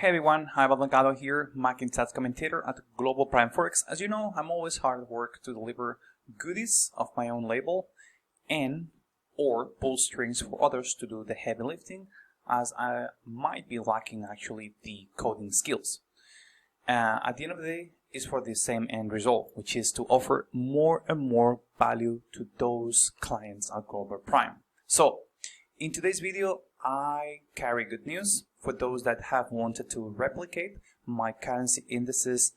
Hey everyone, I'm Delgado here, market stats commentator at Global Prime Forex. As you know, I'm always hard at work to deliver goodies of my own label and or pull strings for others to do the heavy lifting, as I might be lacking actually the coding skills. At the end of the day, it's for the same end result, which is to offer more and more value to those clients at Global Prime. So, in today's video, I carry good news for those that have wanted to replicate my currency indices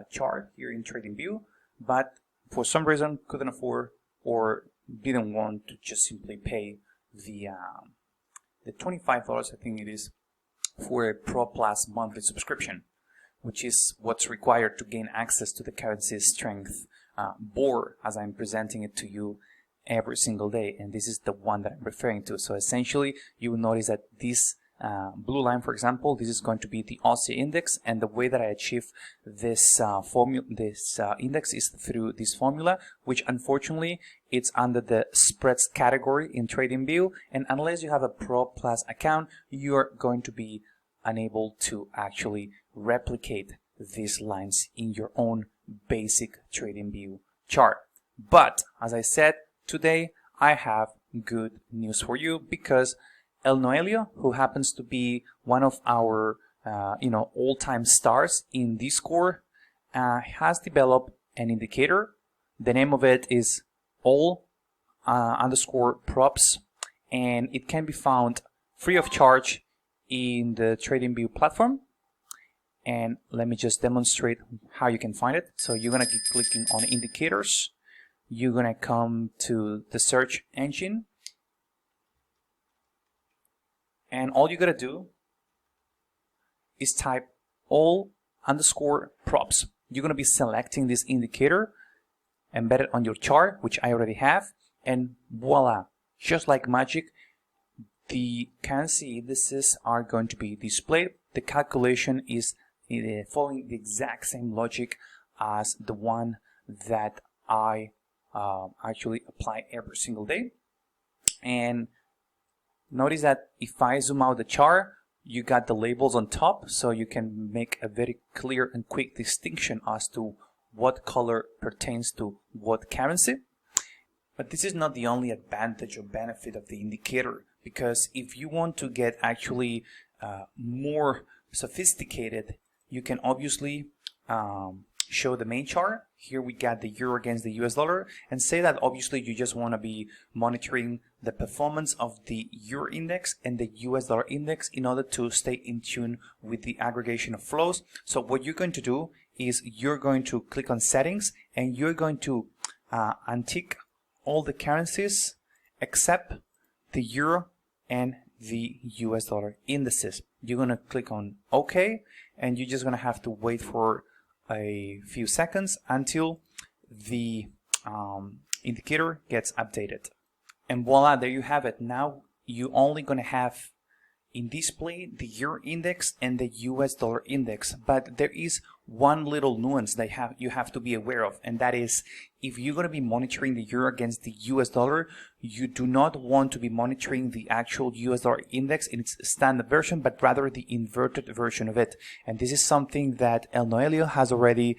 chart here in Tradingview, but for some reason couldn't afford or didn't want to just simply pay the $25, I think it is, for a Pro Plus monthly subscription, which is what's required to gain access to the currency strength board as I'm presenting it to you every single day, and this is the one that I'm referring to. So essentially you will notice that this blue line, for example, this is going to be the Aussie index, and the way that I achieve this index is through this formula, which unfortunately it's under the spreads category in Tradingview, and unless you have a Pro Plus account, you're going to be unable to actually replicate these lines in your own basic Tradingview chart. But as I said, today I have good news for you, because El Noelio, who happens to be one of our all-time stars in Discord, has developed an indicator. The name of it is all_props, and it can be found free of charge in the Tradingview platform. And let me just demonstrate how you can find it. So you're gonna keep clicking on indicators. You're gonna come to the search engine, and all you gotta do is type all_props. You're gonna be selecting this indicator, embedded on your chart, which I already have, and voila, just like magic, the currency indices are going to be displayed. The calculation is following the exact same logic as the one that I actually apply every single day. And notice that if I zoom out the chart, you got the labels on top, so you can make a very clear and quick distinction as to what color pertains to what currency. But this is not the only advantage or benefit of the indicator, because if you want to get actually more sophisticated, you can obviously show the main chart. Here we got the euro against the US dollar, and say that obviously you just want to be monitoring the performance of the euro index and the US dollar index in order to stay in tune with the aggregation of flows. So what you're going to do is you're going to click on settings, and you're going to untick all the currencies except the euro and the US dollar indices. You're going to click on OK, and you're just going to have to wait for a few seconds until the indicator gets updated. And voila, there you have it. Now you're only going to have in display the euro index and the US dollar index, but there is one little nuance that you have to be aware of, and that is, if you're going to be monitoring the euro against the US dollar, you do not want to be monitoring the actual US dollar index in its standard version, but rather the inverted version of it. And this is something that El Noelio has already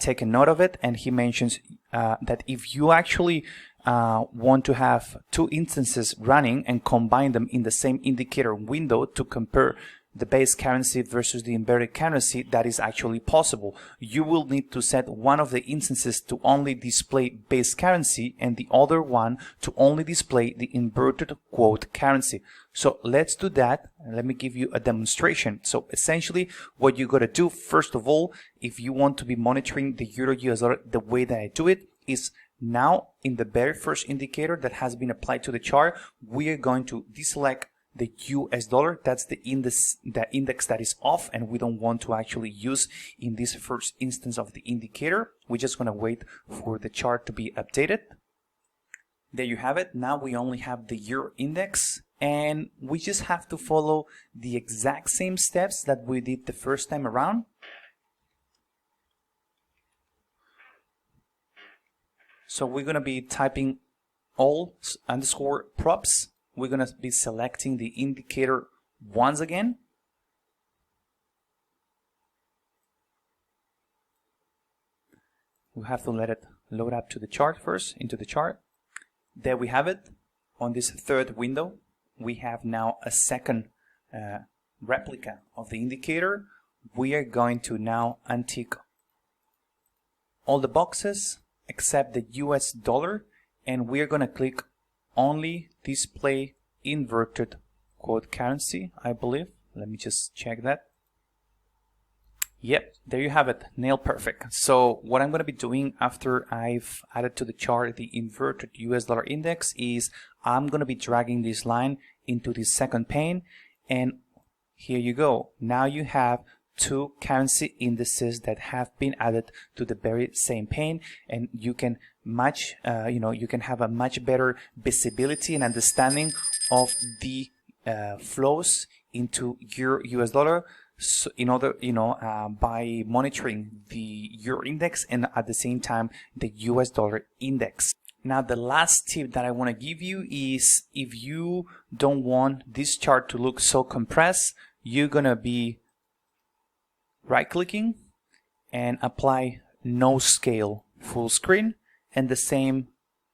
taken note of it, and he mentions that if you actually want to have two instances running and combine them in the same indicator window to compare the base currency versus the inverted currency, that is actually possible. You will need to set one of the instances to only display base currency and the other one to only display the inverted quote currency. So let's do that, and let me give you a demonstration. So essentially what you got to do, first of all, if you want to be monitoring the euro US dollar, the way that I do it is, now in the very first indicator that has been applied to the chart, we are going to deselect the US dollar. That's the index that is off, and we don't want to actually use in this first instance of the indicator. We're just going to wait for the chart to be updated. There you have it. Now we only have the euro index, and we just have to follow the exact same steps that we did the first time around. So we're going to be typing all_props. We're going to be selecting the indicator once again. We have to let it load up to the chart first, into the chart. There we have it. On this third window, we have now a second replica of the indicator. We are going to now untick all the boxes except the US dollar, and we are going to click only display inverted quote currency, I believe. Let me just check that. Yep, there you have it, nail perfect. So what I'm going to be doing after I've added to the chart the inverted US dollar index is I'm going to be dragging this line into the second pane, and here you go. Now you have two currency indices that have been added to the very same pane, and you can match, you can have a much better visibility and understanding of the flows into your US dollar. So in order, by monitoring the euro index and at the same time the US dollar index. Now the last tip that I want to give you is, if you don't want this chart to look so compressed, you're gonna be right clicking and apply no scale full screen, and the same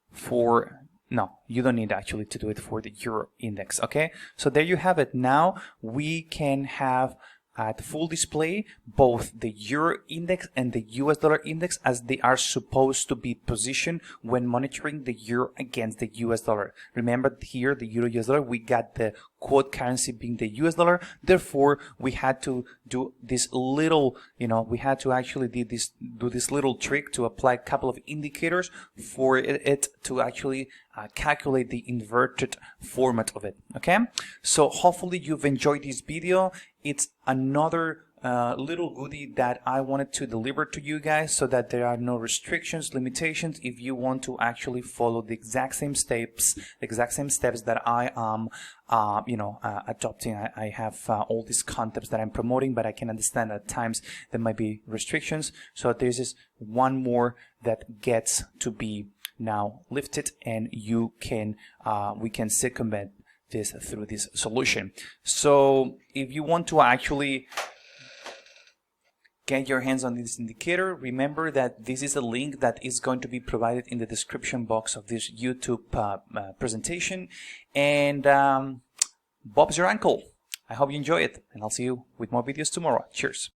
for, no, you don't need actually to do it for the euro index. Okay, so there you have it. Now we can have at full display both the euro index and the US dollar index as they are supposed to be positioned when monitoring the euro against the US dollar. Remember here, the euro US dollar, we got the quote currency being the US dollar. Therefore, we had to do this little, we had to actually do this little trick to apply a couple of indicators for it to actually calculate the inverted format of it. Okay, so hopefully you've enjoyed this video. It's another little goodie that I wanted to deliver to you guys, so that there are no restrictions, limitations, if you want to actually follow the exact same steps that I am adopting. I have all these concepts that I'm promoting, but I can understand at times there might be restrictions. So this is one more that gets to be now lifted, and you can we can circumvent this through this solution. So if you want to actually get your hands on this indicator, remember that this is a link that is going to be provided in the description box of this YouTube presentation. And Bob's your uncle. I hope you enjoy it, and I'll see you with more videos tomorrow. Cheers.